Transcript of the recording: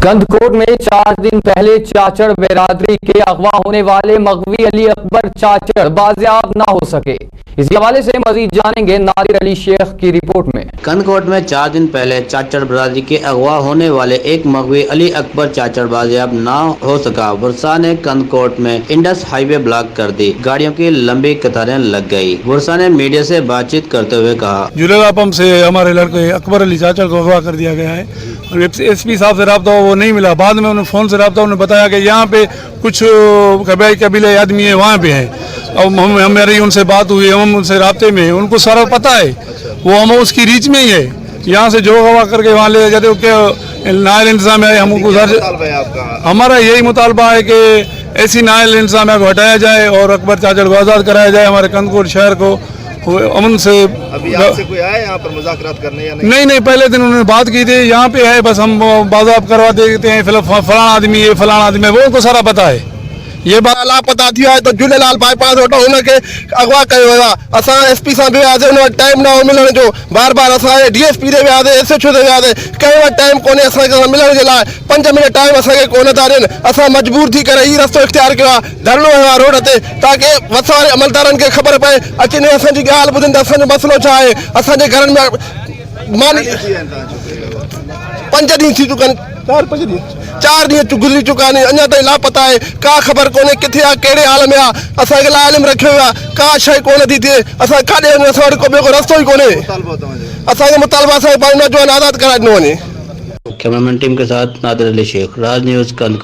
कन्दh में 4 दिन पहले चाचड़ बिरादरी के अगवा होने वाले मग़वी अली अकबर चाचड़ बازياب ना हो सके। इसी हवाले से मजीद जानेंगे नादिर अली शेख की रिपोर्ट में। कन्दh में 4 दिन पहले चाचड़ बिरादरी के अगवा होने वाले एक मग़वी अली अकबर चाचड़ बازياب ना हो सका। वर्षा ने कन्दh में इंडस हाईवे ब्लॉक कर दी, गाड़ियों की लंबी कतारें लग गई। वर्षा ने मीडिया से बातचीत करते हुए कहा, जुलेलापम से हमारे लड़के अकबर अली चाचड़ को अगवा कर दिया गया है और एसपी साहब से रब्ता वो नहीं मिला। बाद में उन्हें फ़ोन से रब्ता, उन्हें बताया कि यहाँ पे कुछ कबीले आदमी है, वहाँ पे हैं। अब हमारी उनसे बात हुई, हम उनसे राब्ते में, उनको सारा पता है, वो हम उसकी रीच में ही है। यहाँ से जो गवा करके वहाँ ले जाते हो नायल इंतजाम है। हमको हमारा यही मुतालबा है कि ऐसी नायल इंतजाम को हटाया जाए और अकबर चाचड़ को आज़ाद कराया जाए। हमारे कन्दh शहर को अमन से अभी यहाँ से कोई आया यहाँ पर मुज़ाकरात करने या नहीं? नहीं, पहले दिन उन्होंने बात की थी, यहाँ पे है, बस हम बازياب करवा देते हैं, फलाना आदमी है, फलाना आदमी है, वो उनको सारा पता है। ये बात लापता थी है तो झूलेलाल बाईपास वटो उनके अगवा कयो हुआ। असां एसपी सां बि वियासीं, उन वटि टाइम न हो मिलण जो। बार बार असां डीएसपी ॾे वियासीं, एसएचओ ते वियासीं, कंहिं वटि टाइम कोन्हे असांखे मिलण जे लाइ। 5 मिनट टाइम असांखे कोन था ॾियनि। असां मजबूर थी करे ही रस्तो इख्तियार कयो आहे, धरणो हयो आहे रोड ते, ताकि वसारे अमलदारनि खे ख़बर पए, अचनि असांजी ॻाल्हि ॿुधनि त असांजो मसइलो छा आहे। असांजे घरनि में 5 ॾींहं थी चुका आहिनि, 4 ॾींहं गुज़री चुका आहिनि, अञा ताईं लापता आहे। का ख़बर कोन्हे किथे आहे, कहिड़े हाल में आहे। असांखे लाइम रखियो वियो आहे, का शइ कोन थी थिए। असां काॾे वञूं, असां वटि ॿियो को रस्तो ई कोन्हे। असांखे मुतालबा असांखे पंहिंजो नौजवान आज़ादु कराए ॾिनो वञे। कैमरामैन टीम के साथ नादिर अली शेख, राज न्यूज़ कन्दh।